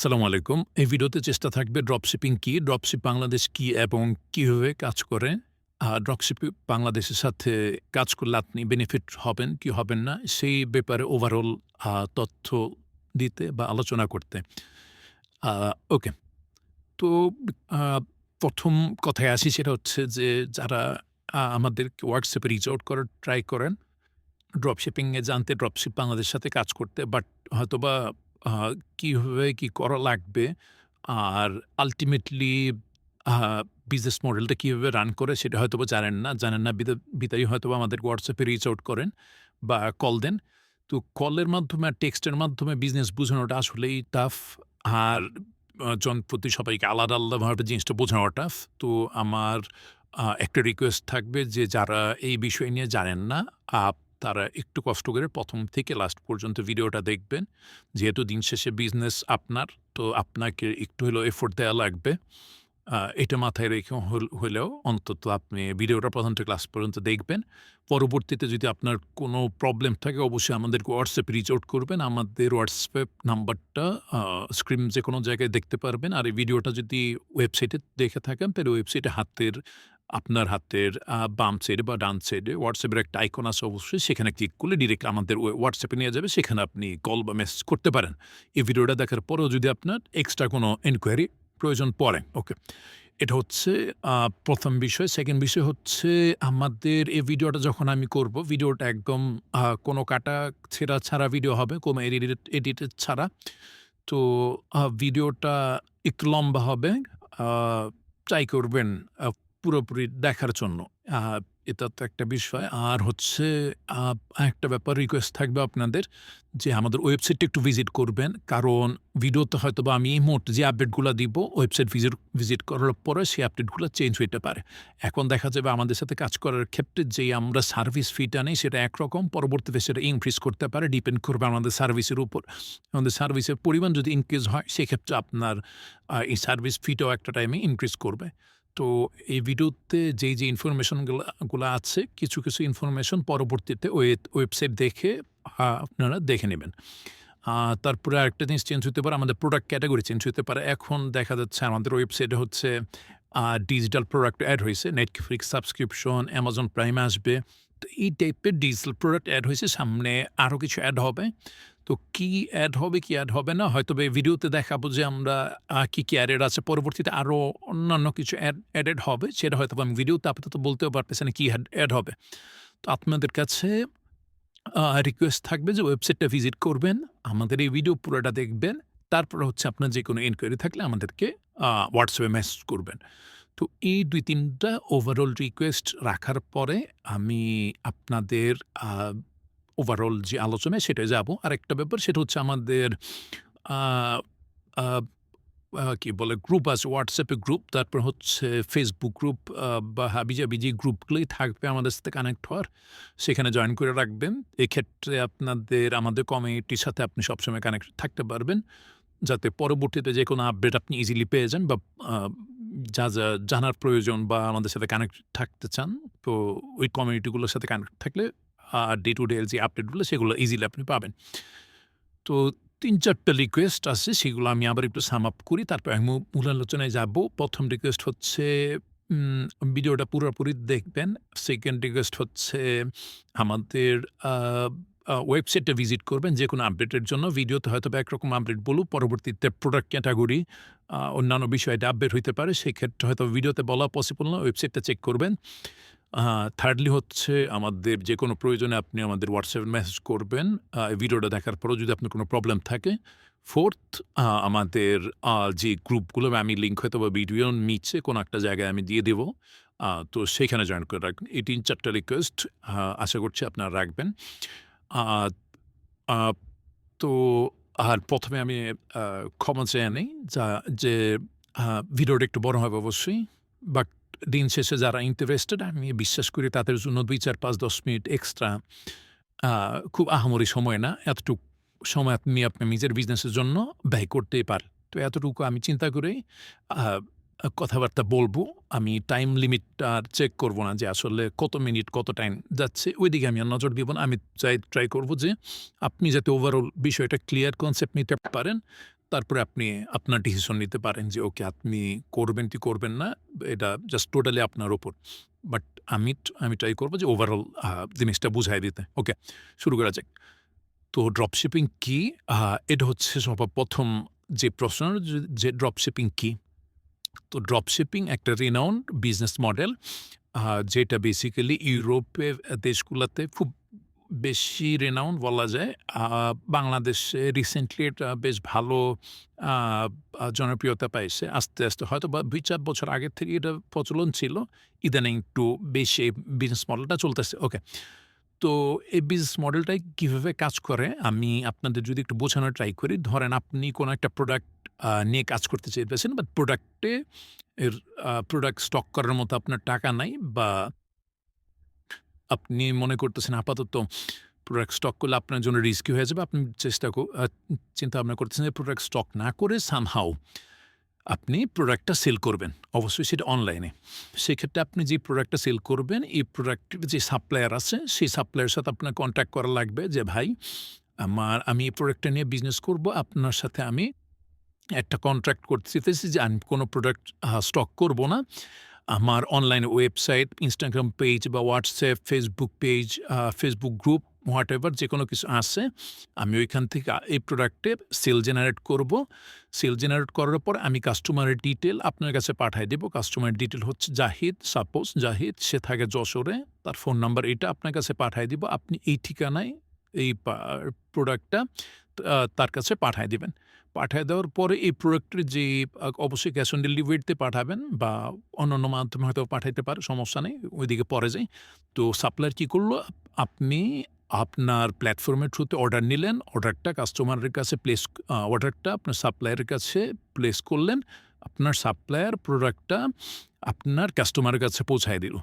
আসসালামু আলাইকুম। এই ভিডিওতে চেষ্টা থাকবে ড্রপশিপিং কি, ড্রপশিপ বাংলাদেশ কি এবং কিভাবে কাজ করে। ড্রপশিপিং বাংলাদেশের সাথে কাজ করলে আপনি বেনিফিট হবেন কি হবেন না, সেই ব্যাপারে ওভারঅল তথ্য দিতে বা আলোচনা করতে। আ ওকে। তো আ ১ম কথায় আসি সেটা হচ্ছে যে যারা আমাদেরকে WhatsApp এ রিচ আউট করার ট্রাই করেন ড্রপশিপিং এ জানতে, ড্রপশিপ বাংলাদেশের সাথে কাজ করতে। বাট হয়তোবা আ কিভাবে কি করা লাগবে আর আল্টিমেটলি আ বিজনেস মডেলটা কিভাবে রান করে সেটা হয়তোবা জানেন না। জানেন না বিধায় হয়তোবা আমাদের WhatsApp এ রিচ আউট করেন বা কল দেন। তো কলের মাধ্যমে আর টেক্সটের মাধ্যমে বিজনেস বোঝানোটা আসলেই টাফ। আর জনপ্রতি সবাইকে আলাদা, আলাদাভাবে জিনিসটা বোঝানো টাফ। তো আমার একটা রিকোয়েস্ট থাকবে যে যারা এই বিষয় নিয়ে জানেন না, তারা একটু কষ্ট করে ১ম থেকে লাস্ট পর্যন্ত ভিডিওটা দেখবেন। যেহেতু দিন শেষে বিজনেস আপনার, তো আপনাকে একটু হলেও এফোর্ট দেয়া লাগবে। এটা মাথায় রেখে হলেও অন্তত আপনি ভিডিওটা ১ম থেকে লাস্ট পর্যন্ত দেখবেন। পরবর্তীতে যদি আপনার কোনো প্রবলেম থাকে অবশ্যই আমাদেরকে WhatsApp এ রিচ আউট করবেন। আমাদের WhatsApp নাম্বারটা স্ক্রিন যেকোনো জায়গায় দেখতে পারবেন। আর এই ভিডিওটা যদি ওয়েবসাইটে দেখে থাকেন তাহলে ওয়েবসাইটে আপনার হাতের বাম সাইডে বা ডান সাইডে WhatsApp এর একটা আইকন আছে অবশ্যই। সেখানে ক্লিক করলে ডিরেক্টলি আমাদের WhatsApp এ নিয়ে যাবে। সেখানে আপনি কল বা মেসেজ করতে পারেন। এই ভিডিওটা দেখার পরেও যদি আপনার এক্সট্রা কোনো এনকোয়ারি প্রয়োজন পড়ে। ওকে। এটা হচ্ছে ১ম বিষয়। 2nd বিষয় হচ্ছে আমাদের এই ভিডিওটা যখন আমি করব, ভিডিওটা একদম কোনো কাটা ছেঁড়া ছাড়া ভিডিও হবে, কোনো এডিটেড ছাড়া। তো ভিডিওটা একটু লম্বা হবে। আ ট্রাই করবেন আ পুরোপুরি দেখার জন্য। আ এটা তো একটা বিষয়। আর হচ্ছে আ আরেকটা ব্যাপার রিকোয়েস্ট থাকবে আপনাদের যে আমাদের ওয়েবসাইটটা একটু ভিজিট করবেন। কারণ ভিডিওতে হয়তোবা আমি এই মুহূর্তে যে আপডেটগুলা দিব, ওয়েবসাইট ভিজিট করার পরে সেই আপডেটগুলা চেঞ্জ হইতে পারে। এখন দেখা যাবে আমাদের সাথে কাজ করার ক্ষেত্রে যেই আমরা সার্ভিস ফিটা নেই সেটা একরকম, পরবর্তীতে সেটা ইনক্রিজ করতে পারে। ডিপেন্ড করবে আমাদের সার্ভিসের উপর। আমাদের সার্ভিসের পরিমাণ যদি ইনক্রিজ হয় সেক্ষেত্রে আপনার এই সার্ভিস ফিটাও একটা টাইমে ইনক্রিজ করবে। তো এই ভিডিওতে যেই ইনফরমেশনগুলা আছে, কিছু ইনফরমেশন পরবর্তীতে ওয়েবসাইট দেখে আপনারা দেখে নেবেন। তারপরে আরেকটা জিনিস চেঞ্জ হতে পারে, আমাদের প্রোডাক্ট ক্যাটেগরি চেঞ্জ হতে পারে। এখন দেখা যাচ্ছে আমাদের ওয়েবসাইটে হচ্ছে ডিজিটাল প্রোডাক্ট এড হইছে। Netflix সাবস্ক্রিপশন, Amazon প্রাইম আসবে। তো এই টাইপের ডিজিটাল প্রোডাক্ট এড হইছে। সামনে আরো কিছু এড হবে। তো কি এড হবে, কি এড হবে না হয়তোবা এই ভিডিওতে দেখাবো যে আমরা কি এডেড আছে। পরবর্তীতে আরো অন্যান্য কিছু এডেড হবে। সেটা হয়তোবা আমি ভিডিওতে আপাতত বলতেও পারতেছি না কি এড হবে। তো আপনাদের কাছে রিকোয়েস্ট থাকবে যে ওয়েবসাইটটা ভিজিট করবেন, আমাদের এই ভিডিও পুরোটা দেখবেন। তারপরে হচ্ছে আপনার যেকোনো এনকোয়ারি থাকলে আমাদেরকে WhatsApp এ মেসেজ করবেন। তো এই ২-৩ টা ওভারঅল রিকোয়েস্ট রাখার পরে আমি আপনাদের আ ওভারঅল যে আলোচনায় সেটায় যাব। আরেকটা ব্যাপার সেটা হচ্ছে আমাদের আ আ কি বলে গ্রুপ আছে, WhatsApp এ গ্রুপ, তারপর হচ্ছে Facebook গ্রুপ বা হাবিজাবি যে গ্রুপগুলোই থাকবে আমাদের সাথে কানেক্ট হওয়ার, সেখানে জয়েন করে রাখবেন। এক্ষেত্রে আমাদের কমিউনিটির সাথে আপনি সবসময় কানেক্টেড থাকতে পারবেন। যাতে পরবর্তীতে যেকোনো আপডেট আপনি ইজিলি পেয়ে যান বা আ যা জানার প্রয়োজন বা আমাদের সাথে কানেক্ট থাকতে চান, তো ওই কমিউনিটিগুলোর সাথে কানেক্ট থাকলে ডে টু ডে যে আপডেটগুলো সেগুলো ইজিলি আপনি পাবেন। তো ৩-৪ টা রিকোয়েস্ট আছে সেগুলো আমি আবার একটু সাম আপ করি। তারপর আমি মূল আলোচনায় যাব। ১ম রিকোয়েস্ট হচ্ছে ভিডিওটা পুরোপুরি দেখবেন। 2nd রিকোয়েস্ট হচ্ছে আমাদের আ আ ওয়েবসাইটটা ভিজিট করবেন যেকোনো আপডেটের জন্য। ভিডিওতে হয়তোবা একরকম আপডেট বলব, পরবর্তীতে প্রোডাক্ট ক্যাটেগরি অন্যান্য বিষয়টা আপডেট হইতে পারে। সেক্ষেত্রে হয়তো ভিডিওতে বলা পসিবল না, ওয়েবসাইটটা চেক করবেন। থার্ডলি হচ্ছে আমাদের যেকোনো প্রয়োজনে আপনি আমাদের WhatsApp মেসেজ করবেন। এই ভিডিওটা দেখার পরেও যদি আপনার কোনো প্রবলেম থাকে। 4th আমাদের যে গ্রুপগুলো আমি লিঙ্ক হয়তোবা ভিডিওর নিচে কোনো একটা জায়গায় আমি দিয়ে দেব। তো সেখানে জয়েন করে রাখবেন। এই ৩-৪ টা রিকোয়েস্ট আশা করছি আপনারা রাখবেন। আ আ তো আর ১ম এ আমি আ ক্ষমা চেয়ে নেই যে আ ভিডিওটা একটু বড় হবে অবশ্যই। বাট দিন শেষে যারা ইন্টারেস্টেড আমি বিশ্বাস করি তাদের জন্য ২, ৪, ৫, ১০ মিনিট এক্সট্রা আ খুব আহামরি সময় না। এতটুক সময় আপনি আপনার নিজের বিজনেসের জন্য ব্যয় করতেই পারেন। তো এতটুকু আমি চিন্তা করেই আ কথাবার্তা বলব। আমি টাইম লিমিটটা আর চেক করব না যে আসলে কত মিনিট, কত টাইম যাচ্ছে, ওইদিকে আমি আর নজর দিব না। আমি ট্রাই করব যে আপনি যাতে ওভারঅল বিষয়টা ক্লিয়ার কনসেপ্ট নিতে পারেন, তারপরে আপনি আপনার ডিসিশন নিতে পারেন যে ওকে আপনি করবেন কি করবেন না। এটা জাস্ট টোটালি আপনার উপর। বাট আমি ট্রাই করব যে ওভারঅল জিনিসটা বুঝায় দিতে। ওকে, শুরু করা যাক। তো ড্রপশিপিং কি? এটা হচ্ছে সর্বপ্রথম যে প্রশ্ন যে ড্রপশিপিং কি? তো ড্রপশিপিং একটা রিনাউন্ড বিজনেস মডেল যেটা বেসিক্যালি ইউরোপের দেশগুলাতে খুব বেশি রেনাউন্ড বলা যায়। আ বাংলাদেশে রিসেন্টলি এটা বেশ ভালো আ আ জনপ্রিয়তা পাইছে। আস্তে, আস্তে হয়তোবা ২-৪ বছর আগের থেকে এটা প্রচলন ছিল। ইদানিং একটু বেশি এই বিজনেস মডেলটা চলতেছে। ওকে। তো এই বিজনেস মডেলটাই কিভাবে কাজ করে আমি আপনাদের যদি একটু বোঝানোর ট্রাই করি। ধরেন আপনি কোনো একটা প্রোডাক্ট নিয়ে কাজ করতে চাইতেছেন, বাট প্রোডাক্ট স্টক করার মতো আপনার টাকা নাই, বা আপনি মনে করতেছেন আপাতত প্রোডাক্ট স্টক করলে আপনার জন্য রিস্কি হয়ে যাবে। আপনি চিন্তা ভাবনা করতেছেন যে প্রোডাক্ট স্টক না করে সামহাউ আপনি প্রোডাক্টটা সেল করবেন। অবশ্যই সেটা অনলাইনে। সেক্ষেত্রে আপনি যে প্রোডাক্টটা সেল করবেন, এই প্রোডাক্টের যে সাপ্লায়ার আছে, সেই সাপ্লায়ারের সাথে আপনার কনট্যাক্ট করা লাগবে যে, "ভাই, আমি এই প্রোডাক্টটা নিয়ে বিজনেস করব। আপনার সাথে আমি একটা কন্ট্রাক্ট করতে চাইতেছি যে আমি কোনো প্রোডাক্ট স্টক করব না। আমার অনলাইন ওয়েবসাইট, Instagram পেজ বা WhatsApp, Facebook page, Facebook group, whatever যেকোনো কিছু আছে। আমি ওইখান থেকে এই প্রোডাক্টের সেল জেনারেট করব। সেল জেনারেট করার পর আমি কাস্টমারের ডিটেইল আপনার কাছে পাঠায় দেব। কাস্টমারের ডিটেইল হচ্ছে জাহিদ, সাপোজ জাহিদ, সে থাকে যশোরে। তার ফোন নাম্বার এটা আপনার কাছে পাঠায় দিব। আপনি এই ঠিকানায় এই প্রোডাক্টটা তার কাছে পাঠায় দিবেন। পাঠায় দেওয়ার পরে এই প্রোডাক্টের যে অবশ্যই ক্যাশ অন ডেলিভারিতে পাঠাবেন বা অন্যান্য মাধ্যমে হয়তো পাঠাইতে পারে, সমস্যা নেই। ওইদিকে পরে যাই। তো সাপ্লায়ার কি করলো? আপনি আপনার প্ল্যাটফর্মের থ্রুতে অর্ডার নিলেন। অর্ডারটা কাস্টমারের কাছে অর্ডারটা আপনার সাপ্লায়ারের কাছে প্লেস করলেন। আপনার সাপ্লায়ার প্রোডাক্টটা আপনার কাস্টমারের কাছে পৌঁছায় দিল।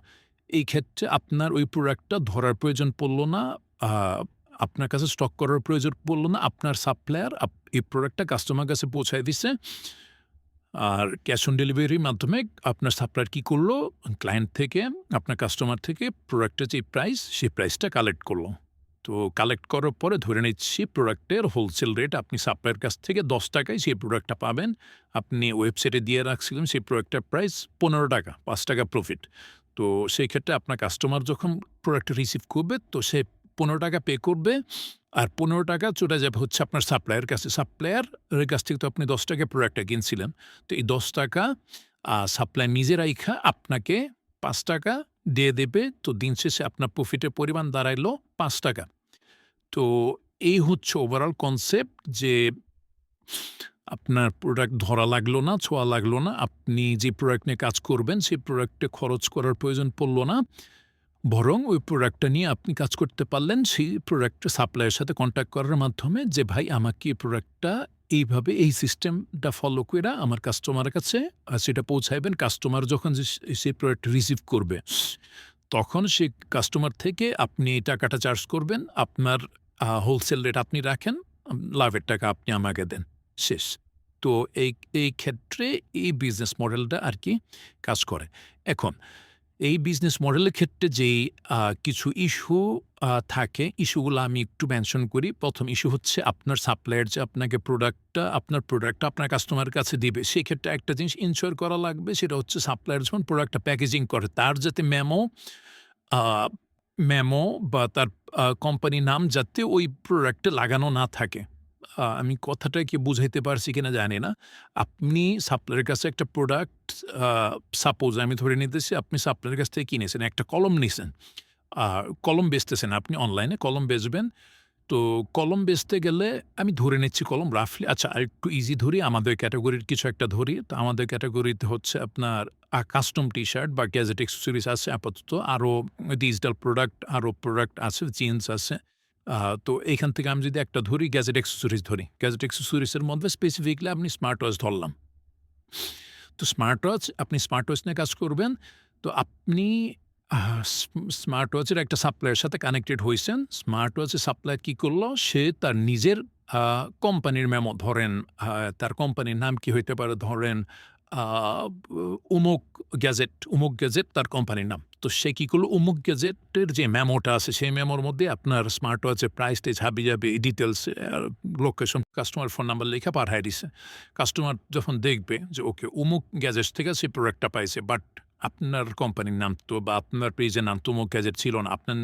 এই ক্ষেত্রে আপনার ওই প্রোডাক্টটা ধরার প্রয়োজন পড়ল না। আ আপনার কাছে স্টক করার প্রয়োজন পড়ল না। আপনার সাপ্লায়ার এই প্রোডাক্টটা কাস্টমারের কাছে পৌঁছায় দিছে। আর ক্যাশ অন ডেলিভারির মাধ্যমে আপনার সাপ্লায়ার কি করলো? ক্লায়েন্ট থেকে, আপনার কাস্টমার থেকে প্রোডাক্টের যে প্রাইস, সেই প্রাইসটা কালেক্ট করলো। তো কালেক্ট করার পরে ধরে নিচ্ছি প্রোডাক্টের হোলসেল রেট আপনি সাপ্লায়ার কাছ থেকে ৳১০ সেই প্রোডাক্টটা পাবেন। আপনি ওয়েবসাইটে দিয়ে রাখছিলেন সেই প্রোডাক্টের প্রাইস ৳১৫, ৳৫ প্রফিট। তো সেই ক্ষেত্রে আপনার কাস্টমার যখন প্রোডাক্টটা রিসিভ করবে, তো সে ৳১৫ পে করবে। আর ৳১৫ চলে যাবে হচ্ছে আপনার সাপ্লায়ারের কাছে। সাপ্লায়ারের কাছ থেকে তো আপনি ৳১০ প্রোডাক্টটা কিনছিলেন। তো এই ৳১০ সাপ্লায়ার নিজে রাইখা আপনাকে ৳৫ দিয়ে দেবে। তো দিন শেষে আপনার প্রফিটের পরিমাণ দাঁড়াইলো ৳৫। তো এই হচ্ছে ওভারঅল কনসেপ্ট যে আপনার প্রোডাক্ট ধরা লাগলো না, ছোঁয়া লাগলো না। আপনি যে প্রোডাক্ট নিয়ে কাজ করবেন, সেই প্রোডাক্টে খরচ করার প্রয়োজন পড়ল না। বরং ওই প্রোডাক্টটা নিয়ে আপনি কাজ করতে পারলেন সেই প্রোডাক্টটা সাপ্লায়ারের সাথে কন্ট্যাক্ট করার মাধ্যমে যে, "ভাই, আমাকে এই প্রোডাক্টটা এইভাবে এই সিস্টেমটা ফলো কইরা আমার কাস্টমারের কাছে সেটা পৌঁছাইবেন।" কাস্টমার যখন সেই প্রোডাক্ট রিসিভ করবে, তখন সেই কাস্টমার থেকে আপনি এই টাকাটা চার্জ করবেন। আপনার হোলসেল রেট আপনি রাখেন, লাভের টাকা আপনি আমাকে দেন। শেষ। তো এই ক্ষেত্রে এই বিজনেস মডেলটা আরকি কাজ করে। এখন এই বিজনেস মডেলের ক্ষেত্রে যেই কিছু ইস্যু থাকে, ইস্যুগুলো আমি একটু মেনশন করি। ১ম ইস্যু হচ্ছে আপনার সাপ্লায়ার যে আপনাকে আপনার প্রোডাক্টটা আপনার কাস্টমারের কাছে দিবে, সেক্ষেত্রে একটা জিনিস ইনশিওর করা লাগবে, সেটা হচ্ছে সাপ্লায়ার যখন প্রোডাক্টটা প্যাকেজিং করে, তার যাতে আ মেমো বা তার কোম্পানির নাম যাতে ওই প্রোডাক্টে লাগানো না থাকে। আমি কথাটা কি বুঝাইতে পারছি কিনা জানি না। আপনি সাপ্লায়ারের কাছে একটা প্রোডাক্ট আ সাপোজ আমি ধরে নিতেছি আপনি সাপ্লায়ারের কাছ থেকে কিনেছেন, একটা কলম নিছেন। আ কলম বেচতেছেন আপনি অনলাইনে, কলম বেচবেন। তো কলম বেচতে গেলে আমি ধরে নিচ্ছি কলম রাফলি, আচ্ছা আরেকটু ইজি ধরি, আমাদের ক্যাটেগরির কিছু একটা ধরি। তো আমাদের ক্যাটেগরিতে হচ্ছে আপনার কাস্টম টি-শার্ট বা গ্যাজেট অ্যাক্সেসরিজ আছে আপাতত। আরো ডিজিটাল প্রোডাক্ট, আরো প্রোডাক্ট আছে, জিন্স আছে। আ তো এইখান থেকে আমি যদি একটা ধরি, গ্যাজেট অ্যাক্সেসরিজ ধরি। গ্যাজেট অ্যাক্সেসরিজ এর মধ্যে স্পেসিফিকলি আপনি স্মার্ট ওয়াচ ধরলাম। তো আপনি স্মার্ট ওয়াচ নিয়ে কাজ করবেন। তো আপনি আ স্মার্ট ওয়াচের একটা সাপ্লায়ারের সাথে কানেক্টেড হইছেন। স্মার্ট ওয়াচের সাপ্লায়ার কি করল? সে তার নিজের আ কোম্পানির মেমো ধরেন, তার কোম্পানির নাম কি হইতে পারে? ধরেন আ অমুক গ্যাজেট তার কোম্পানির নাম। তো সে কি করল অমুক গ্যাজেটের যে মেমোটা আছে সেই মেমোর মধ্যে আপনার স্মার্ট ওয়াচের প্রাইস-টাইস হাবি-জাবি details location, customer phone number লিখে পাঠায় দিছে। কাস্টমার যখন দেখবে যে ওকে অমুক গ্যাজেট থেকে সে প্রোডাক্টটা পাইছে বাট আপনার কোম্পানির নাম তো বা আপনার পেজের নাম তো অমুক গ্যাজেট ছিল না। আপনার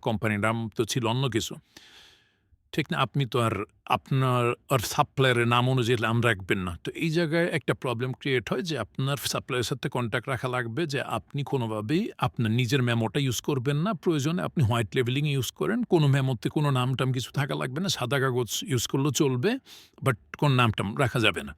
কোম্পানির নাম তো ছিল অন্য কিছু। ঠিক না? আপনি তো আর আপনার সাপ্লায়ারের নাম অনুযায়ী নাম রাখবেন না। তো এই জায়গায় একটা প্রবলেম ক্রিয়েট হয় যে আপনার সাপ্লায়ারের সাথে কনট্যাক্ট রাখা লাগবে যে আপনি কোনোভাবেই আপনার নিজের মেমোটা ইউজ করবেন না। প্রয়োজনে আপনি হোয়াইট লেবেলিং ইউজ করেন। কোনো মেমোতে কোনো নাম-টাম কিছু থাকা লাগবে না। সাদা কাগজ ইউজ করলেও চলবে। বাট কোনো নাম-টাম রাখা যাবে না।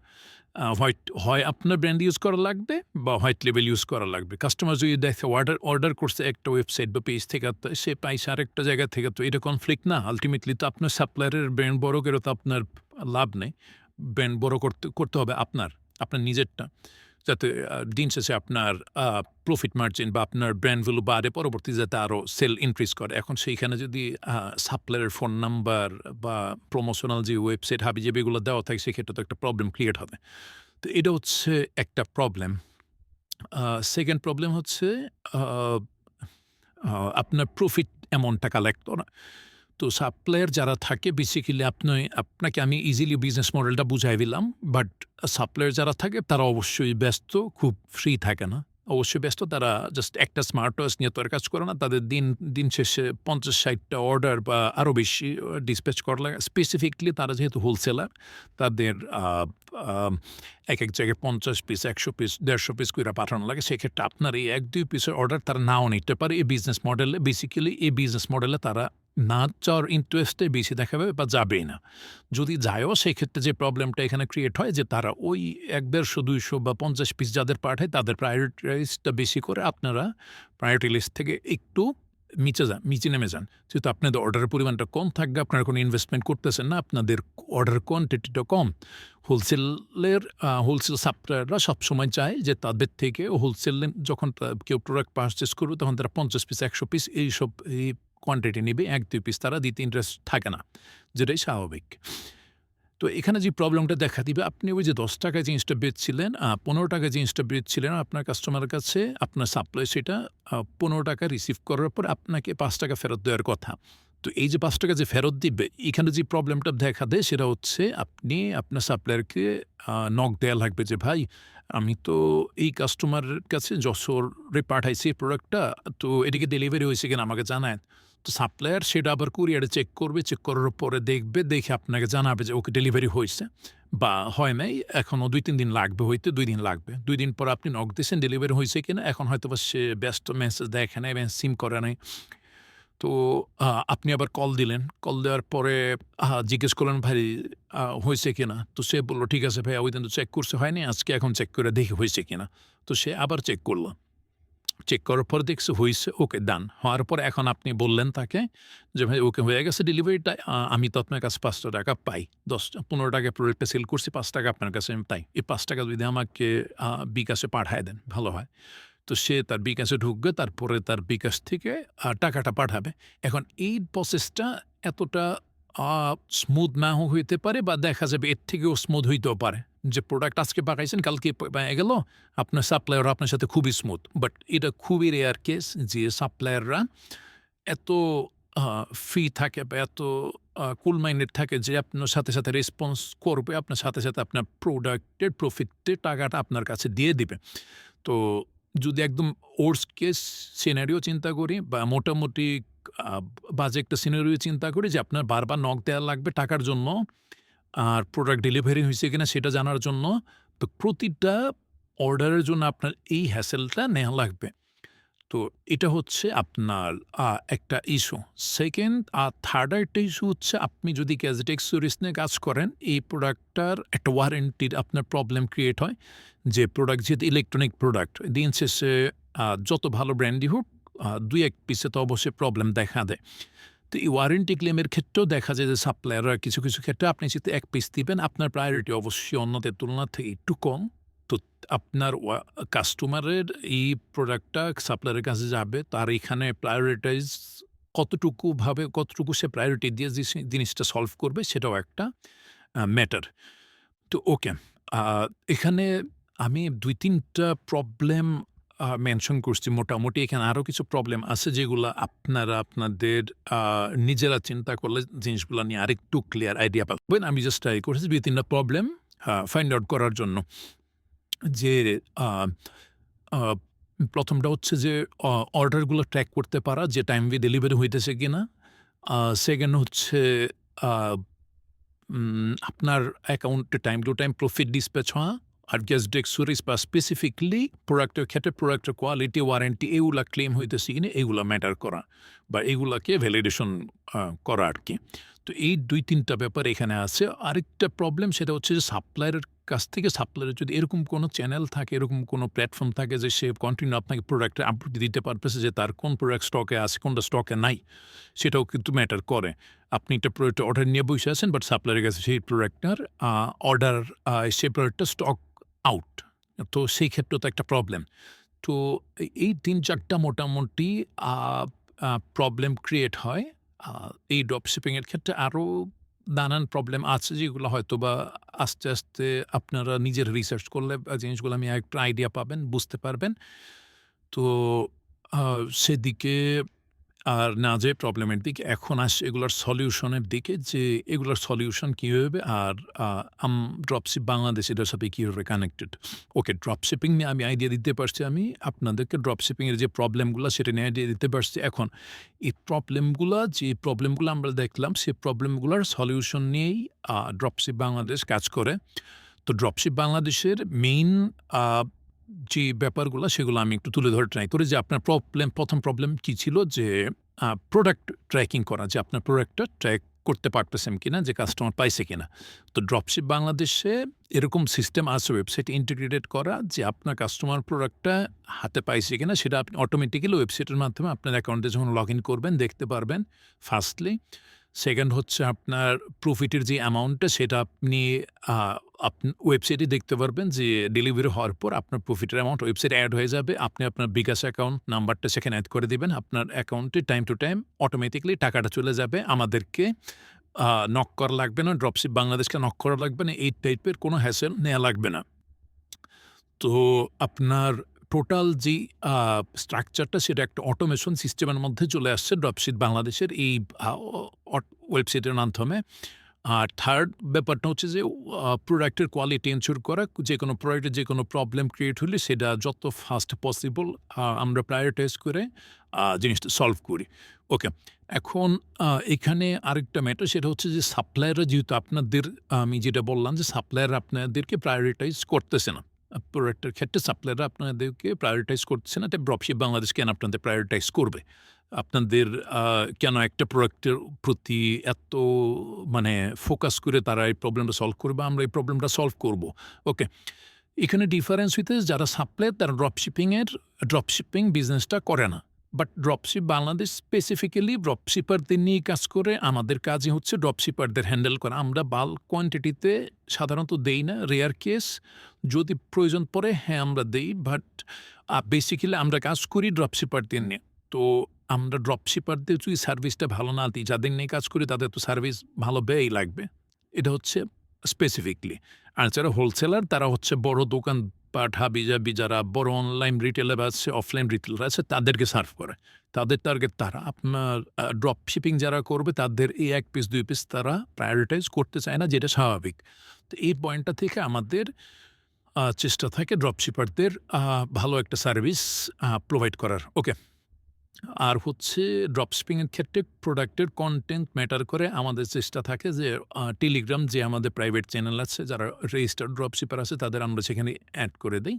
হয় আপনার ব্র্যান্ড ইউজ করা লাগবে বা হোয়াইট লেবেল ইউজ করা লাগবে। কাস্টমার যদি দেখে অর্ডার করছে একটা ওয়েবসাইট বা পেজ থেকে তো সে পাইছে আরেকটা জায়গা থেকে তো এটা কনফ্লিক্ট না? আল্টিমেটলি তো আপনার সাপ্লায়ারের ব্র্যান্ড বড় করে তো আপনার লাভ নেই। ব্র্যান্ড বড় করতে হবে আপনার নিজেরটা। যাতে দিন শেষে আপনার প্রফিট মার্জিন বা আপনার ব্র্যান্ড ভ্যালু বাড়ে পরবর্তীতে যাতে আরও সেল ইনক্রিজ করে। এখন সেইখানে যদি সাপ্লায়ারের ফোন নাম্বার বা প্রমোশনাল যে ওয়েবসাইট হাবিজাবি এগুলো দেওয়া থাকে সেক্ষেত্রে তো একটা প্রবলেম ক্রিয়েট হবে। তো এটা হচ্ছে একটা প্রবলেম। 2nd প্রবলেম হচ্ছে আ আ আপনার প্রফিট অ্যামাউন্টটা কালেক্ট করা। তো সাপ্লায়ার যারা থাকে বেসিক্যালি আপনাকে আমি ইজিলি বিজনেস মডেলটা বুঝাই দিলাম। বাট সাপ্লায়ার যারা থাকে তারা অবশ্যই ব্যস্ত, খুব ফ্রি থাকে না। অবশ্যই ব্যস্ত তারা জাস্ট একটা স্মার্ট ওয়াচ নিয়ে তো আর কাজ করে না। তাদের দিন শেষে ৫০-৬০ টা অর্ডার বা আরও বেশি ডিসপ্যাচ করা লাগে। স্পেসিফিকলি তারা যেহেতু হোলসেলার তাদের আম একেক জায়গায় ৫০ পিস, ১০০ পিস, ১৫০ পিস কইরা পাঠানো লাগে। সেক্ষেত্রে আপনার এই ১-২ পিসের অর্ডার তারা নাও নিতে পারে। এই বিজনেস মডেলে তারা না যাওয়ার ইন্টারেস্টে বেশি দেখাবে বা যাবেই না। যদি যায়ও সেক্ষেত্রে যে প্রবলেমটা এখানে ক্রিয়েট হয় যে তারা ওই ১-১৫০-২০০ বা ৫০ পিস যাদের পাঠায় তাদের প্রায়োরিটাইজটা বেশি করে আপনারা প্রায়োরিটি লিস্ট থেকে একটু নিচে নেমে যান। যেহেতু আপনাদের অর্ডারের পরিমাণটা কম থাকবে, আপনারা কোনো ইনভেস্টমেন্ট করতেছেন না, আপনাদের অর্ডার কোয়ান্টিটিটা কম। হোলসেল সাপ্লায়াররা সবসময় চায় যে তাদের থেকে হোলসেলে যখন কেউ প্রোডাক্ট পারচেজ করবে তখন তারা ৫০ পিস, ১০০ পিস এই কোয়ান্টিটি নিবে। ১-২ পিস তারা দিতে ইন্টারেস্ট থাকে না, যেটাই স্বাভাবিক। তো এখানে যে প্রবলেমটা দেখা দিবে আপনি ওই যে ৳১০ জিনিসটা বেচছিলেন, ৳১৫ জিনিসটা বেচছিলেন আপনার কাস্টমারের কাছে, আপনার সাপ্লাই সেটা ৳১৫ রিসিভ করার পর আপনাকে ৳৫ ফেরত দেওয়ার কথা। তো এই যে ৳৫ যে ফেরত দিবে, এখানে যে প্রবলেমটা দেখা দেয় সেটা হচ্ছে আপনি আপনার সাপ্লায়ারকে নক দেয়া লাগবে যে, "ভাই, আমি তো এই কাস্টমারের কাছে যশোরে পাঠাইছি প্রোডাক্টটা, তো এদিকে ডেলিভারি হয়েছে কিনা আমাকে জানায়েন।" তো সাপ্লায়ার সেটা আবার কুরিয়ারে চেক করবে। চেক করার পরে দেখবে, দেখে আপনাকে জানাবে যে ওকে ডেলিভারি হইছে বা হয় নাই। এখনো ২-৩ দিন লাগবে হইতে, ২ দিন লাগবে। ২ দিন পর আপনি নক দিছেন ডেলিভারি হইছে কিনা। এখন হয়তোবা সে ব্যস্ত, মেসেজ দেখে নাই, সিম করে নাই। তো আপনি আবার কল দিলেন। কল দেওয়ার পরে জিজ্ঞেস করলেন, "ভাই হইছে কিনা?" তো সে বলল, "ঠিক আছে ভাইয়া, ওইদিন তো চেক করছে হয়নি। আজকে এখন চেক করে দেখি হইছে কিনা।" তো সে আবার চেক করল। চেক করার পর দেখছে হইছে, ওকে ডান। হওয়ার পর এখন আপনি বললেন তাকে যে, "ভাই ওকে হয়ে গেছে ডেলিভারিটা। আমি তো আপনার কাছে ৳৫ পাই। ৳১৫ প্রোডাক্টটা সেল করছি, ৳৫ আপনার কাছে আমি পাই। এই ৳৫ যদি আমাকে বিকাশে পাঠায় দেন ভালো হয়।" তো সে তার বিকাশে ঢুকবে, তারপরে তার বিকাশ থেকে টাকাটা পাঠাবে। এখন এই প্রসেসটা এতটা আ স্মুথ নাও হইতে পারে বা দেখা যাবে এর থেকেও স্মুথ হইতেও পারে। যে প্রোডাক্ট আজকে পাঠাইছেন কালকে পেয়ে গেল, আপনার সাপ্লায়ার আপনার সাথে খুবই স্মুথ। বাট এটা খুবই রেয়ার কেস যে সাপ্লায়াররা এত আ ফ্রি থাকে বা এত কুল মাইন্ডেড থাকে যে আপনার সাথে রেসপন্স করবে, আপনার সাথে আপনার প্রোডাক্টের প্রফিটের টাকাটা আপনার কাছে দিয়ে দিবে। তো যদি একদম worst case সিনারিও চিন্তা করি বা মোটামুটি আ বাজে একটা সিনারিও চিন্তা করি যে আপনার বারবার নক দেয়া লাগবে টাকার জন্য, আর প্রোডাক্ট ডেলিভারি হইছে কিনা সেটা জানার জন্য। তো প্রতিটা অর্ডারের জন্য আপনার এই হ্যাসেলটা নেয়া লাগবে। তো এটা হচ্ছে আপনার একটা ইস্যু। 2nd 3rd আরেকটা ইস্যু হচ্ছে আপনি যদি গ্যাজেট অ্যাক্সেসরিজ নিয়ে কাজ করেন, এই প্রোডাক্টটার একটা ওয়ারেন্টির আপনার প্রবলেম ক্রিয়েট হয়। যে প্রোডাক্ট যেহেতু ইলেকট্রনিক প্রোডাক্ট, দিন শেষে যত ভালো ব্র্যান্ডই হোক ২-১ পিসে তো অবশ্যই প্রবলেম দেখা দেয়। তো এই ওয়ারেন্টি ক্লেমের ক্ষেত্রেও দেখা যায় যে সাপ্লায়াররা কিছু ক্ষেত্রে আপনি যেহেতু ১ পিস দিবেন, আপনার প্রায়োরিটি অবশ্যই অন্যদের তুলনা থেকে একটু কম। তো আপনার কাস্টমারের এই প্রোডাক্টটা সাপ্লায়ারের কাছে যাবে, তার এখানে কতটুকু সে প্রায়োরিটি দিয়ে জিনিসটা সলভ করবে সেটাও একটা ম্যাটার। তো ওকে। আ এখানে আমি ২-৩ টা প্রবলেম মেনশন করছি মোটামুটি। এখানে আরো কিছু প্রবলেম আছে যেগুলা আপনারা আপনাদের আ নিজেরা চিন্তা করলে জিনিসগুলা নিয়ে আরেকটু ক্লিয়ার আইডিয়া পাবেন। আমি জাস্ট ট্রাই করেছি ২-৩ টা প্রবলেম ফাইন্ড আউট করার জন্য। যে আ আ ১ম টা হচ্ছে যে অর্ডারগুলো ট্র্যাক করতে পারা যে টাইমলি ডেলিভারি হইতেছে কিনা। 2nd হচ্ছে আ আপনার অ্যাকাউন্টে time to time profit dispatch হওয়া। আর গেস্ট এক্সুরিজ বা স্পেসিফিকলি প্রোডাক্টের ক্ষেত্রে প্রোডাক্টের কোয়ালিটি, ওয়ারেন্টি এগুলা ক্লেম হইতেছে কিনা এগুলা ম্যাটার করা বা এগুলাকে ভ্যালিডেশন করা আরকি। তো এই ২-৩ টা ব্যাপার এখানে আছে। আরেকটা প্রবলেম সেটা হচ্ছে যে সাপ্লায়ারের কাছ থেকে সাপ্লায়ারের যদি এরকম কোনো চ্যানেল থাকে, এরকম কোনো প্ল্যাটফর্ম থাকে যে সে কন্টিনিউ আপনাকে প্রোডাক্টের আপডেট দিতে পারতেছে যে তার কোন প্রোডাক্ট স্টকে আছে, কোনটা স্টকে নাই, সেটাও কিন্তু ম্যাটার করে। আপনি একটা প্রোডাক্ট অর্ডার নিয়ে বসে আছেন বাট সাপ্লায়ারের কাছে সেই প্রোডাক্টটার অর্ডার সেই প্রোডাক্টটা স্টক আউট। তো সেই ক্ষেত্রেও তো একটা প্রবলেম। তো এই ৩-৪ টা মোটামুটি আ আ প্রবলেম ক্রিয়েট হয়। আ এই ড্রপ শিপিং এর ক্ষেত্রে আরো নানান প্রবলেম আছে যেগুলো হয়তোবা আস্তে, আস্তে আপনারা নিজেরা রিসার্চ করলে জিনিসগুলো আমি আরেকটু আইডিয়া পাবেন, বুঝতে পারবেন। তো আ সেদিকে আর না যেয়ে প্রবলেমের দিকে এখন আসি এগুলার সলিউশনের দিকে যে এগুলার সলিউশন কি হবে আর আ আম ড্রপশিপ বাংলাদেশ এটার সাথে কিভাবে কানেক্টেড। ওকে, ড্রপশিপিং নিয়ে আমি আইডিয়া দিতে পারছি আমি আপনাদেরকে ড্রপশিপিং এর যে প্রবলেমগুলা সেটা নিয়ে আইডিয়া দিতে পারছি। এখন এই প্রবলেমগুলা আমরা দেখলাম সেই প্রবলেমগুলার সলিউশন নিয়েই ড্রপশিপ বাংলাদেশ কাজ করে। তো ড্রপশিপ বাংলাদেশের মেইন আ যে ব্যাপারগুলা সেগুলো আমি একটু তুলে ধরে ট্রাই করি যে আপনার ১ম প্রবলেম কি ছিল যে প্রোডাক্ট ট্র্যাকিং করা যে আপনার প্রোডাক্টটা ট্র্যাক করতে পারতেছেন কিনা, যে কাস্টমার পাইছে কিনা। তো ড্রপশিপ বাংলাদেশে এরকম সিস্টেম আছে ওয়েবসাইটে ইন্টিগ্রেটেড করা যে আপনার কাস্টমার প্রোডাক্টটা হাতে পাইছে কিনা সেটা আপনি অটোমেটিক্যালি ওয়েবসাইটের মাধ্যমে আপনার অ্যাকাউন্টে যখন লগ ইন করবেন দেখতে পারবেন ফার্স্টলি। 2nd হচ্ছে আপনার প্রফিটের যে অ্যামাউন্টটা সেটা আপনি আ ওয়েবসাইটে দেখতে পারবেন যে ডেলিভারি হওয়ার পর আপনার প্রফিটের অ্যামাউন্ট ওয়েবসাইটে এড হয়ে যাবে। আপনি আপনার বিকাশ অ্যাকাউন্ট নাম্বারটা সেখানে এড করে দিবেন। আপনার অ্যাকাউন্টে টাইম টু টাইম অটোমেটিক্যালি টাকাটা চলে যাবে। আমাদেরকে নক করা লাগবে না, ড্রপশিপ বাংলাদেশকে নক করা লাগবে না। এই টাইপের কোনো হ্যাসেল নেয়া লাগবে না। তো আপনার টোটাল যেই স্ট্রাকচারটা সেটা একটা অটোমেশন সিস্টেমের মধ্যে চলে আসছে ড্রপশিপ বাংলাদেশের এই আ অ ওয়েবসাইটের মাধ্যমে। আর 3rd ব্যাপারটা হচ্ছে যে প্রোডাক্টের কোয়ালিটি এনশিওর করা। যেকোনো প্রোডাক্টের যেকোনো প্রবলেম ক্রিয়েট হলে সেটা যত ফাস্ট পসিবল আমরা প্রায়োরিটাইজ করে জিনিসটা সলভ করি। ওকে। এখন এখানে আরেকটা ম্যাটার সেটা হচ্ছে যে সাপ্লায়াররা যেহেতু আপনাদের আমি যেটা বললাম যে সাপ্লায়াররা আপনাদেরকে প্রায়োরিটাইজ করতেছে না। প্রোডাক্টের ক্ষেত্রে সাপ্লায়াররা আপনাদেরকে প্রায়োরিটাইজ করছে না। তাই ড্রপশিপ বাংলাদেশ কেন আপনাদের প্রায়োরিটাইজ করবে? আপনাদের কেন একটা প্রোডাক্টের প্রতি এত মানে ফোকাস করে তারা এই প্রবলেমটা সলভ করবে, আমরা এই প্রবলেমটা সলভ করব। ওকে। এখানে ডিফারেন্স হইতেছে যারা সাপ্লায়ার তারা ড্রপশিপিং বিজনেসটা করে না। বাট ড্রপশিপ বাংলাদেশ স্পেসিফিক্যালি ড্রপশিপারদের নিয়েই কাজ করে। আমাদের কাজই হচ্ছে ড্রপশিপারদের হ্যান্ডেল করা। আমরা বাল্ক কোয়ান্টিটিতে সাধারণত দেই না। রেয়ার কেস যদি প্রয়োজন পড়ে হ্যাঁ, আমরা দেই। বাট বেসিক্যালি আমরা কাজ করি ড্রপশিপারদের নিয়ে। তো আমরা ড্রপশিপারদের যদি সার্ভিসটা ভালো না দিই, যাদের নিয়ে কাজ করি তাদের তো সার্ভিস ভালো ব্যয়ই লাগবে। এটা হচ্ছে স্পেসিফিকলি। আর যারা হোলসেলার তারা হচ্ছে বড় দোকানপাট হাবিজাবি যারা বড় অনলাইন রিটেলার আছে, অফলাইন রিটেলার আছে তাদেরকে সার্ভ করে। তাদের টার্গেট তারা। আপনার ড্রপ শিপিং যারা করবে তাদের এই ১ পিস ২ পিস তারা প্রায়োরিটাইজ করতে চায় না, যেটা স্বাভাবিক। তো এই পয়েন্টটা থেকে আমাদের চেষ্টা থাকে ড্রপশিপারদের ভালো একটা সার্ভিস প্রোভাইড করার। ওকে। আর হচ্ছে ড্রপশিপিং এর ক্ষেত্রে প্রোডাক্টের কনটেন্ট ম্যাটার করে। আমাদের চেষ্টা থাকে যে টেলিগ্রাম যে আমাদের প্রাইভেট চ্যানেল আছে, যারা রেজিস্টার্ড ড্রপশিপার আছে তাদের আমরা সেখানে এড করে দেই।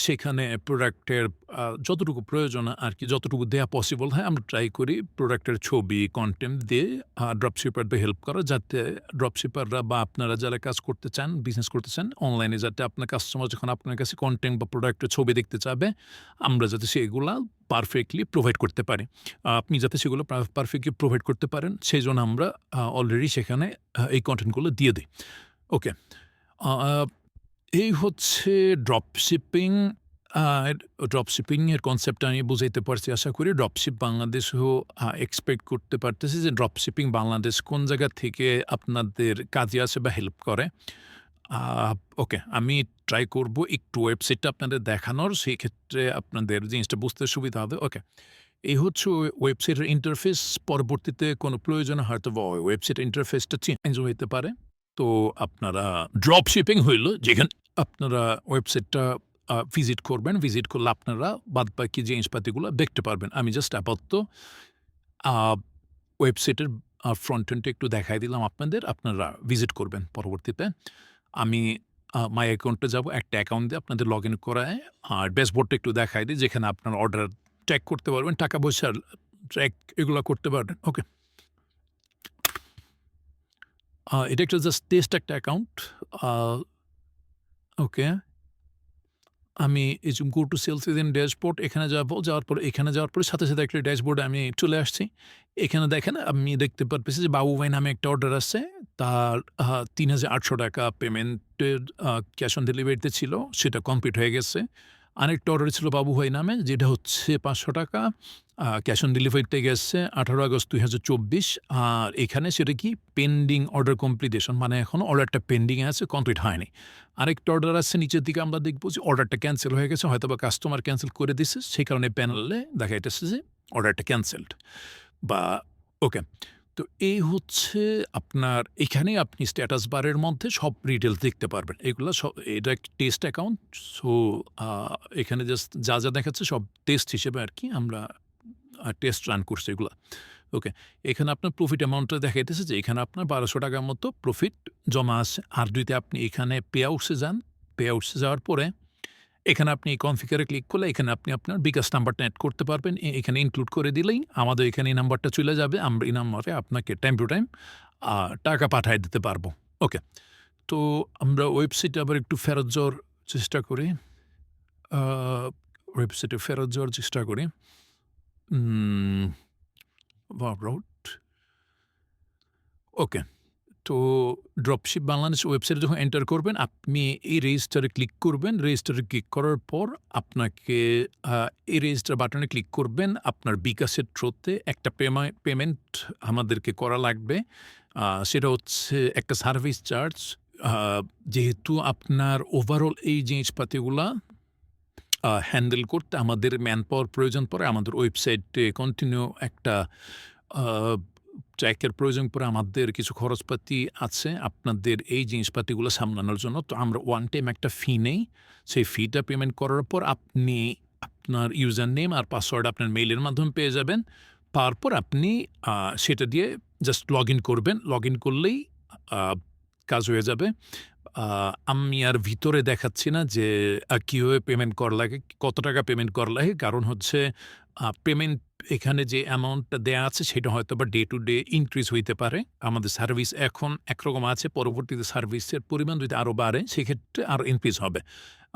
সেখানে প্রোডাক্টের যতটুকু প্রয়োজন আরকি যতটুকু দেয়া পসিবল হয় আমরা ট্রাই করি প্রোডাক্টের ছবি, কনটেন্ট দিয়ে ড্রপশিপারদের হেল্প করা, যাতে ড্রপশিপাররা বা আপনারা যারা কাজ করতে চান, বিজনেস করতে চান অনলাইনে, যাতে আপনার কাস্টমার যখন আপনার কাছে কনটেন্ট বা প্রোডাক্টের ছবি দেখতে চাবে, আমরা যাতে সেগুলা পারফেক্টলি প্রোভাইড করতে পারি। আপনি যাতে সেগুলো পারফেক্টলি প্রোভাইড করতে পারেন, সেজন্য আমরা অলরেডি সেখানে এই কনটেন্টগুলো দিয়ে দেই। ওকে। আ এই হচ্ছে ড্রপশিপিং। আ ড্রপশিপিং এর কনসেপ্টটা আমি বুঝাইতে পারছি আশা করি। ড্রপশিপ বাংলাদেশও এক্সপেক্ট করতে পারতেছি যে ড্রপশিপিং বাংলাদেশ কোন জায়গা থেকে আপনাদের কাজে আসে বা হেল্প করে। ওকে, আমি ট্রাই করব একটু ওয়েবসাইটটা আপনাদের দেখানোর। সেই ক্ষেত্রে আপনাদের জিনিসটা বুঝতে সুবিধা হবে। ওকে। এই হচ্ছে ওয়েবসাইটের ইন্টারফেস। পরবর্তীতে কোনো প্রয়োজনে হয়তোবা ওয়েবসাইটের ইন্টারফেসটা চেঞ্জ হইতে পারে। তো আপনারা ড্রপ শিপিং হইল যেখানে আপনারা ওয়েবসাইটটা ভিজিট করবেন। ভিজিট করলে আপনারা বাদবাকি জিনিসপাতিগুলো দেখতে পারবেন। আমি জাস্ট আপাতত আ ওয়েবসাইটের ফ্রন্ট এন্ডটা একটু দেখাই দিলাম আপনাদের। আপনারা ভিজিট করবেন পরবর্তীতে। আমি মাই অ্যাকাউন্টে যাব। একটা অ্যাকাউন্ট দিয়ে আপনাদের লগইন করায় আর ড্যাশবোর্ডটা একটু দেখাই দিই যেখানে আপনার অর্ডার ট্র্যাক করতে পারবেন, টাকা-পয়সার ট্র্যাক এগুলা করতে পারবেন। ওকে। এটা একটা জাস্ট টেস্ট একটা অ্যাকাউন্ট। আ ওকে। আমি এই যে go to sales within dashboard এখানে যাবো। যাওয়ার পরে এখানে যাওয়ার পরে সাথে, সাথে একটা ড্যাশবোর্ডে আমি চলে আসছি। এখানে দেখেন আমি দেখতে পারতেছি যে বাবু ভাই নামে একটা অর্ডার আসছে। তার ৳৩,৮০০ পেমেন্টের ক্যাশ অন ডেলিভারিতে ছিল। সেটা কমপ্লিট হয়ে গেছে। আরেকটা অর্ডার ছিল বাবু ভাই নামে যেটা হচ্ছে ৳৫০০ ক্যাশ অন ডেলিভারিতে গেছে ১৮ আগস্ট ২০২৪। আর এখানে সেটা কি পেন্ডিং অর্ডার কমপ্লিটেশন মানে এখনো অর্ডারটা পেন্ডিং এ আছে, কমপ্লিট হয়নি। আরেকটা অর্ডার আছে নিচের দিকে আমরা দেখব যে অর্ডারটা ক্যানসেল হয়ে গেছে। হয়তোবা কাস্টমার ক্যানসেল করে দিছে। সেই কারণে প্যানেলে দেখা যাইতেছে যে অর্ডারটা ক্যানসেলড বা ওকে। তো এই হচ্ছে আপনার এখানে আপনি স্ট্যাটাস বারের মধ্যে সব ডিটেইলস দেখতে পারবেন। এগুলা এটা একটা টেস্ট অ্যাকাউন্ট। সো আ এখানে জাস্ট যা দেখাচ্ছে সব টেস্ট হিসেবে আরকি আমরা টেস্ট রান করছি এগুলা। ওকে। এখানে আপনার প্রফিট অ্যামাউন্টটা দেখাইতেছে যে এখানে আপনার ৳১২০০ মতো প্রফিট জমা আছে। আর যদি আপনি এখানে পে আউটস এ যান, পে আউটস এ যাওয়ার পরে এখানে আপনি কনফিগার এ ক্লিক করলে এখানে আপনি আপনার বিকাশ নাম্বারটা এড করতে পারবেন। এখানে ইনক্লুড করে দিলেই আমাদের এখানে এই নাম্বারটা চলে যাবে। আমরা এই নাম্বারে আপনাকে টাইম টু টাইম টাকা পাঠায় দিতে পারবো। ওকে। তো আমরা ওয়েবসাইটে আবার একটু ফেরত যাওয়ার চেষ্টা করি। আ ওয়েবসাইটে ফেরত যাওয়ার চেষ্টা করি। উম ওয়ার্কআউট ওকে। তো ড্রপশিপ বাংলাদেশ ওয়েবসাইটে যখন এন্টার করবেন, আপনি এই রেজিস্টারে ক্লিক করবেন। রেজিস্টারে ক্লিক করার পর আপনাকে আ এই রেজিস্টার বাটনে ক্লিক করবেন। আপনার বিকাশের থ্রুতে একটা পেমেন্ট আমাদেরকে করা লাগবে। সেটা হচ্ছে একটা সার্ভিস চার্জ। আ যেহেতু আপনার ওভারঅল এই জিনিসপাতিগুলা হ্যান্ডেল করতে আমাদের ম্যানপাওয়ার প্রয়োজন পড়ে। আমাদের ওয়েবসাইটে কন্টিনিউ একটা আ ট্র্যাকের প্রয়োজন পড়ে। আমাদের কিছু খরচপাতি আছে আপনাদের এই জিনিসপাতিগুলো সামলানোর জন্য। তো আমরা ওয়ান টাইম একটা ফি নেই। সেই ফিটা পেমেন্ট করার পর আপনি আপনার ইউজার নেম আর পাসওয়ার্ড আপনার মেইলের মাধ্যমে পেয়ে যাবেন। পাওয়ার পর আপনি আ সেটা দিয়ে জাস্ট লগইন করবেন। লগইন করলেই আ কাজ হয়ে যাবে। আ আমি আর ভিতরে দেখাচ্ছি না যে কিভাবে পেমেন্ট করা লাগে, কত টাকা পেমেন্ট করা লাগে। কারণ হচ্ছে পেমেন্ট এখানে যে অ্যামাউন্টটা দেয়া আছে সেটা হয়তোবা ডে টু ডে ইনক্রিজ হইতে পারে। আমাদের সার্ভিস এখন একরকম আছে, পরবর্তীতে সার্ভিসের পরিমাণ যদি আরো বাড়ে সেক্ষেত্রে আরো ইনক্রিজ হবে।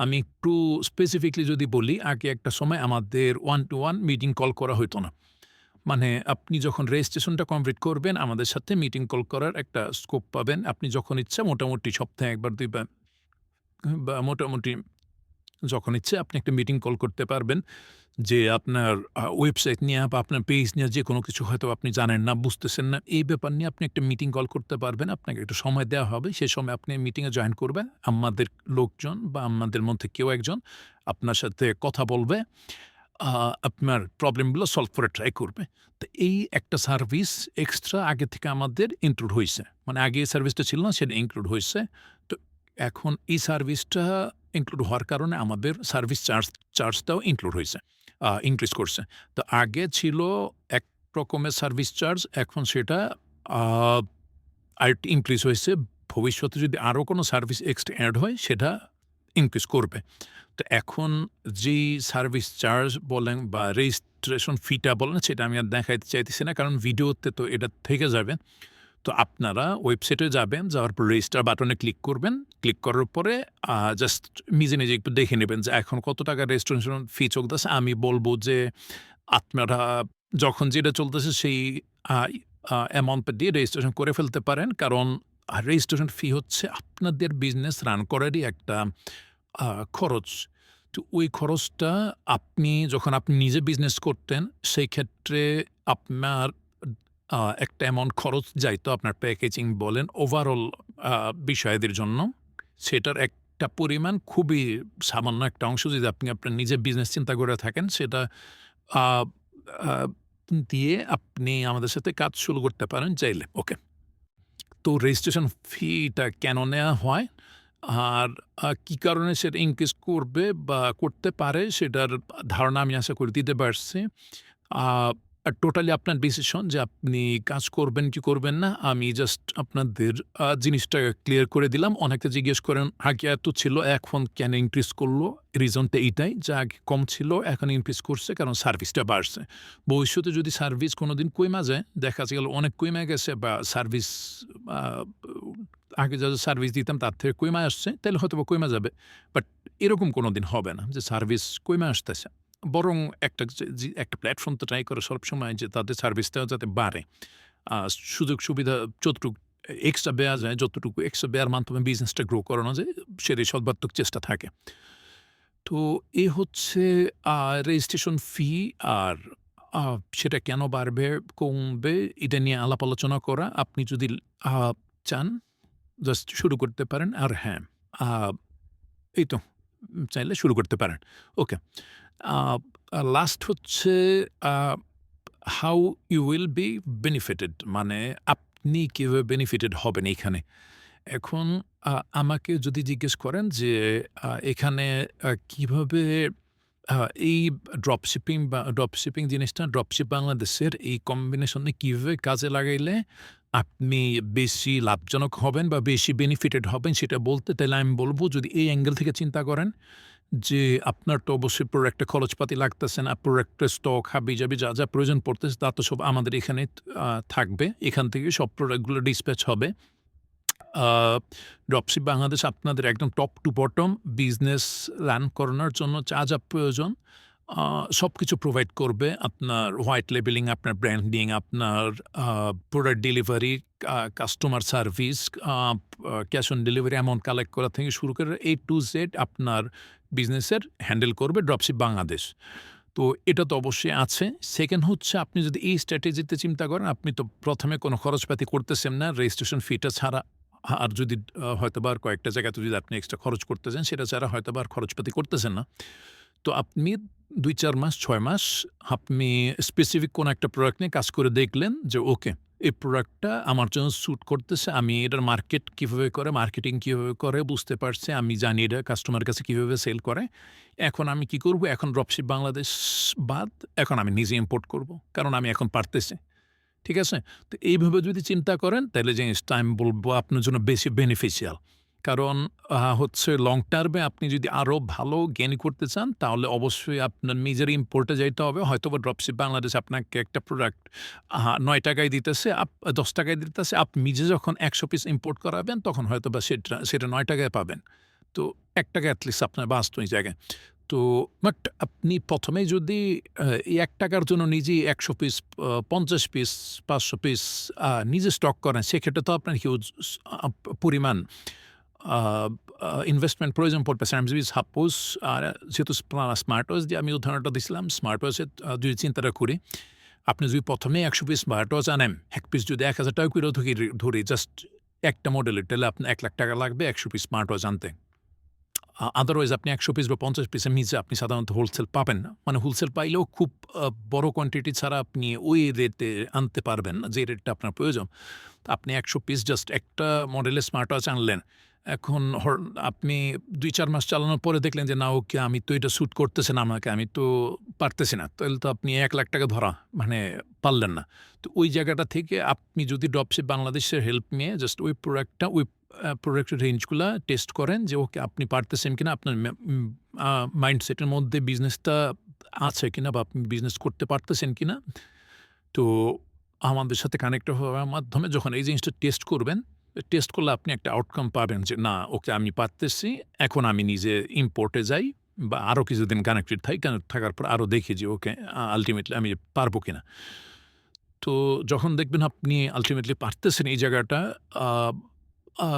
আমি একটু স্পেসিফিকলি যদি বলি, আগে একটা সময় আমাদের one to one meeting call করা হইতো না। মানে আপনি যখন রেজিস্ট্রেশনটা কমপ্লিট করবেন, আমাদের সাথে মিটিং কল করার একটা স্কোপ পাবেন। আপনি যখন ইচ্ছা মোটামুটি সপ্তাহে ১ বার ২ বার বা মোটামুটি যখন ইচ্ছে আপনি একটা মিটিং কল করতে পারবেন। যে আপনার ওয়েবসাইট নিয়ে বা আপনার পেজ নিয়ে যেকোনো কিছু হয়তো আপনি জানেন না, বুঝতেছেন না। এই ব্যাপার নিয়ে আপনি একটা মিটিং কল করতে পারবেন। আপনাকে একটা সময় দেওয়া হবে। সেই সময় আপনি মিটিংয়ে জয়েন করবেন। আমাদের লোকজন বা আমাদের মধ্যে কেউ একজন আপনার সাথে কথা বলবে। আ আপনার প্রবলেমগুলো সলভ করে ট্রাই করবে। তো এই একটা সার্ভিস এক্সট্রা আগে থেকে আমাদের ইনক্লুড হইছে। মানে আগে এই সার্ভিসটা ছিল না, সেটা ইনক্লুড হইছে। তো এখন এই সার্ভিসটা ইনক্লুড হওয়ার কারণে আমাদের সার্ভিস চার্জটাও ইনক্লুড হইছে। ইনক্রিজ করছে। তো আগে ছিল এক রকমের সার্ভিস চার্জ, এখন সেটা আ আরেকটু ইনক্রিজ হয়েছে। ভবিষ্যতে যদি আরো কোনো সার্ভিস এক্সট্রা এড হয় সেটা ইনক্রিজ করবে। তো এখন যেই সার্ভিস চার্জ বলেন বা রেজিস্ট্রেশন ফিটা বলেন সেটা আমি আর দেখাইতে চাইতেছি না। কারণ ভিডিওতে তো এটা থেকে যাবে। তো আপনারা ওয়েবসাইটে যাবেন, যাওয়ার পর রেজিস্টার বাটনে ক্লিক করবেন। ক্লিক করার পরে জাস্ট নিজে একটু দেখে নেবেন যে এখন কত টাকা রেজিস্ট্রেশন ফি চলতেছে। আমি বলব যে আপনারা যখন যেটা চলতেছে সেই আ অ্যামাউন্টটা দিয়ে রেজিস্ট্রেশন করে ফেলতে পারেন। কারণ রেজিস্ট্রেশন ফি হচ্ছে আপনাদের বিজনেস রান করারই একটা আ খরচ। তো ওই খরচটা যখন আপনি নিজে বিজনেস করতেন, সেই ক্ষেত্রে আপনার একটা অ্যামাউন্ট খরচ যাইতো আপনার প্যাকেজিং বলেন, ওভারঅল বিষয়াদির জন্য। সেটার একটা পরিমাণ খুবই সামান্য একটা অংশ যদি আপনি আপনার নিজের বিজনেস চিন্তা করে থাকেন সেটা আ আ দিয়ে আপনি আমাদের সাথে কাজ শুরু করতে পারেন চাইলে। ওকে। তো রেজিস্ট্রেশন ফিটা কেন নেয়া হয়? আর কি কারণে সেটা ইনক্রিজ করবে বা করতে পারে সেটার ধারণা আমি আশা করি দিতে পারছি। আ টোটালি আপনার ডিসিশন যে আপনি কাজ করবেন কি করবেন না। আমি জাস্ট আপনাদের জিনিসটা ক্লিয়ার করে দিলাম। অনেকে জিজ্ঞেস করেন, আগে এত ছিল এখন কেন ইনক্রিজ করলো? রিজনটা এইটাই যে আগে কম ছিল এখন ইনক্রিজ করছে কারণ সার্ভিসটা বাড়ছে। ভবিষ্যতে যদি সার্ভিস কোনোদিন কইমা যায়, দেখা গেল অনেক কইমা গেছে বা সার্ভিস আ আগে যা সার্ভিস দিতাম তার থেকে কইমা আসছে, তাইলে হয়তোবা কইমা যাবে। বাট এরকম কোনোদিন হবে না যে সার্ভিস কইমা আসতেছে। বরং একটা প্ল্যাটফর্ম তো ট্রাই করে সবসময় যে তাদের সার্ভিসটাও যাতে বাড়ে। আ সুযোগ সুবিধা যতটুকু এক্সট্রা দেয়া যায়, যতটুকু এক্সট্রা দেয়ার মাধ্যমে বিজনেসটা গ্রো করানো যায়, সেটাই সর্বাত্মক চেষ্টা থাকে। তো এ হচ্ছে আ রেজিস্ট্রেশন ফি আর আ সেটা কেন বাড়বে, কমবে এটা নিয়ে আলাপ আলোচনা করা। আপনি যদি আ চান জাস্ট শুরু করতে পারেন। আর হ্যাঁ, আ এই তো চাইলে শুরু করতে পারেন। ওকে। আ লাস্ট হচ্ছে uh how you will be benefited মানে আপনি কিভাবে বেনিফিটেড হবেন এইখানে। এখন আমাকে যদি জিজ্ঞেস করেন যে এখানে কিভাবে আ এই ড্রপশিপিং জিনিসটা ড্রপশিপ বাংলাদেশের এই কম্বিনেশনে কিভাবে কাজে লাগাইলে আপনি বেশি লাভজনক হবেন বা বেশি বেনিফিটেড হবেন সেটা বলতে তাইলে আমি বলব যদি এই অ্যাঙ্গেল থেকে চিন্তা করেন যে আপনার তো অবশ্যই প্রোডাক্টে খরচপাতি লাগতেছে না। প্রোডাক্টের স্টক, হাবি-জাবি যা, যা প্রয়োজন পড়তেছে তা তো সব আমাদের এখানে থাকবে। এখান থেকে সব প্রোডাক্টগুলো ডিসপ্যাচ হবে। আ ড্রপশিপ বাংলাদেশ আপনাদের একদম top to bottom business run করানোর জন্য যা, যা প্রয়োজন আ সবকিছু প্রোভাইড করবে। আপনার হোয়াইট লেবেলিং, আপনার ব্র্যান্ডিং, আপনার uh product delivery, customer service, uh uh cash on delivery amount collect করা থেকে শুরু করে A to Z আপনার বিজনেসের হ্যান্ডেল করবে ড্রপশিপ বাংলাদেশ। তো এটা তো অবশ্যই আছে। সেকেন্ড হচ্ছে আপনি যদি এই স্ট্র্যাটেজিতে চিন্তা করেন, আপনি তো ১ম এ কোনো খরচপাতি করতেছেন না রেজিস্ট্রেশন ফিটা ছাড়া। আর যদি হয়তোবা আর কয়েকটা জায়গাতে যদি আপনি এক্সট্রা খরচ করতে চান, সেটা ছাড়া হয়তোবা আর খরচপাতি করতেছেন না। তো আপনি ২-৪ মাস, ৬ মাস আপনি স্পেসিফিক কোনো একটা প্রোডাক্ট নিয়ে কাজ করে দেখলেন যে ওকে, এই প্রোডাক্টটা আমার জন্য স্যুট করতেছে। আমি এটার মার্কেট কিভাবে করে, মার্কেটিং কিভাবে করে বুঝতে পারছি। আমি জানি এটা কাস্টমারের কাছে কিভাবে সেল করে। এখন আমি কি করব? এখন ড্রপশিপ বাংলাদেশ বাদ এখন আমি নিজে ইম্পোর্ট করব। কারণ আমি এখন পারতেছি। ঠিক আছে? তো এইভাবে যদি চিন্তা করেন তাইলে জিনিসটা আমি বলব আপনার জন্য বেশি বেনিফিশিয়াল। কারণ হচ্ছে লং টার্মে আপনি যদি আরো ভালো গেইন করতে চান তাহলে অবশ্যই আপনার নিজের ইম্পোর্টে যাইতে হবে। হয়তোবা ড্রপশিপ বাংলাদেশ আপনাকে একটা প্রোডাক্ট ৳৯ দিতেছে, ৳১০ দিতেছে। আপনি নিজে যখন ১০০ পিস ইম্পোর্ট করাবেন তখন হয়তোবা সেটা ৳৯ পাবেন। তো ৳১ এট লিস্ট আপনার বাঁচত ওই জায়গায়। তো বাট আপনি ১ম এই যদি এই ৳১ জন্য নিজেই ১০০ পিস, ৫০ পিস, ৫০০ পিস নিজে স্টক করেন, সেক্ষেত্রে তো আপনার হিউজ আ পরিমাণ আ আ ইনভেস্টমেন্ট প্রয়োজন পড়তেছে। আমি যদি সাপোজ যেহেতু স্মার্ট ওয়াচ দিয়ে আমি উদাহরণটা দিছিলাম, স্মার্ট ওয়াচের যদি চিন্তাটা করি, আপনি যদি ১ম এই ১০০ পিস স্মার্ট ওয়াচ আনেন, এক পিস যদি ৳১,০০০ কইরেও ধরি জাস্ট একটা মডেলের, তাহলে আপনার ৳১,০০,০০০ লাগবে ১০০ পিস স্মার্ট ওয়াচ আনতে। আদারওয়াইজ আপনি ১০০ পিস বা ৫০ পিসের নিচে আপনি সাধারণত হোলসেল পাবেন না। মানে হোলসেল পাইলেও খুব বড় কোয়ান্টিটি ছাড়া আপনি ওই রেটে আনতে পারবেন না, যে রেটটা আপনার প্রয়োজন। তো আপনি ১০০ পিস জাস্ট একটা মডেলের স্মার্ট ওয়াচ আনলেন। এখন আপনি ২-৪ মাস চালানোর পরে দেখলেন যে না ওকে আমি তো এটা স্যুট করতেছে না আমাকে, আমি তো পারতেছি না। তাহলে তো আপনি ৳১,০০,০০০ ধরা মানে পারলেন না। তো ওই জায়গাটা থেকে আপনি যদি ড্রপশিপ বাংলাদেশের হেল্প নিয়ে জাস্ট ওই প্রোডাক্টটা ওই প্রোডাক্টের রেঞ্জগুলা টেস্ট করেন যে ওকে আপনি পারতেছেন কিনা, আপনার মাইন্ডসেটের মধ্যে বিজনেসটা আছে কিনা বা আপনি বিজনেস করতে পারতেছেন কিনা। তো আমাদের সাথে কানেক্ট হওয়ার মাধ্যমে যখন এই জিনিসটা টেস্ট করবেন, টেস্ট করলে আপনি একটা আউটকাম পাবেন যে না ওকে আমি পারতেছি। এখন আমি নিজে ইম্পোর্টে যাই বা আরো কিছুদিন কানেক্টেড থাকি। কানেক্ট থাকার পর আরো দেখি যে ওকে আল্টিমেটলি আমি পারবো কিনা। তো যখন দেখবেন আপনি আল্টিমেটলি পারতেছেন এই জায়গাটা আ আ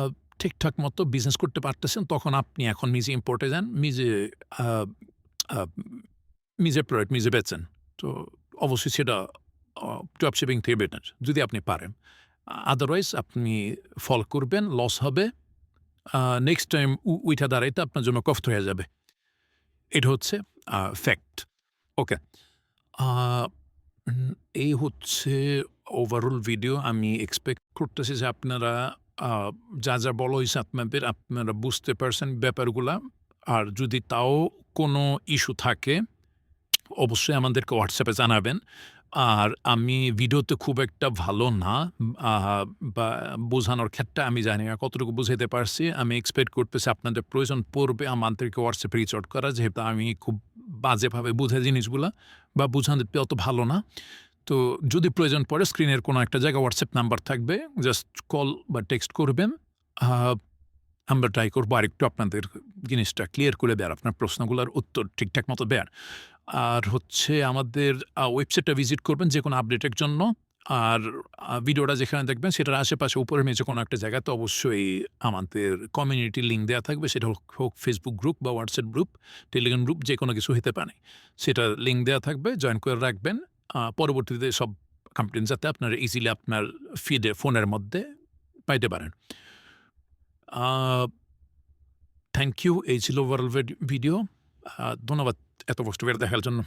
ঠিকঠাক মতো বিজনেস করতে পারতেছেন, তখন আপনি এখন নিজে ইম্পোর্টে যান। আ আ নিজের প্রোডাক্ট নিজে বেচেন। তো অবশ্যই সেটা আ ড্রপ শিপিং থেকে বেটার যদি আপনি পারেন। আদারওয়াইজ আপনি ফল করবেন, লস হবে। নেক্সট টাইম উইঠা দাঁড়াইতে আপনার জন্য কষ্ট হয়ে যাবে। এটা হচ্ছে ফ্যাক্ট। ওকে। আ উম এই হচ্ছে ওভারঅল ভিডিও। আমি এক্সপেক্ট করতেছি যে আপনারা আ যা বলা হইছে আপনাদের আপনারা বুঝতে পারছেন ব্যাপারগুলা। আর যদি তাও কোনো ইস্যু থাকে অবশ্যই আমাদেরকে WhatsApp এ জানাবেন। আর আমি ভিডিওতে খুব একটা ভালো না আ বা বোঝানোর ক্ষেত্রে আমি জানি না কতটুকু বুঝাইতে পারছি। আমি এক্সপেক্ট করতেছি আপনাদের প্রয়োজন পড়বে আমাদেরকে WhatsApp এ রিচ আউট করা। যেহেতু আমি খুব বাজেভাবে বুঝাই জিনিসগুলা বা বুঝানোতে অত ভালো না। তো যদি প্রয়োজন পড়ে স্ক্রিনের কোনো একটা জায়গায় WhatsApp নাম্বার থাকবে। জাস্ট কল বা টেক্সট করবেন। আ আমরা ট্রাই করব আরেকটু আপনাদের জিনিসটা ক্লিয়ার করে দেয়ার, আপনার প্রশ্নগুলার উত্তর ঠিকঠাক মতো দেয়ার। আর হচ্ছে আমাদের ওয়েবসাইটটা ভিজিট করবেন যেকোনো আপডেটের জন্য। আর ভিডিওটা যেখানে দেখবেন সেটার আশেপাশে উপরে নিচে কোনো একটা জায়গাতে অবশ্যই আমাদের কমিউনিটি লিঙ্ক দেয়া থাকবে। সেটা হোক Facebook গ্রুপ বা WhatsApp গ্রুপ, টেলিগ্রাম গ্রুপ যেকোনো কিছু হইতে পারে। সেটার লিঙ্ক দেয়া থাকবে, জয়েন করে রাখবেন। পরবর্তীতে সব কনটেন্ট যাতে আপনারা ইজিলি আপনার ফিডে ফোনের মধ্যে পাইতে পারেন। আ থ্যাংক ইউ। এই ছিল ওভারঅল ভিডিও। ধন্যবাদ এত কষ্ট করে দেখার জন্য।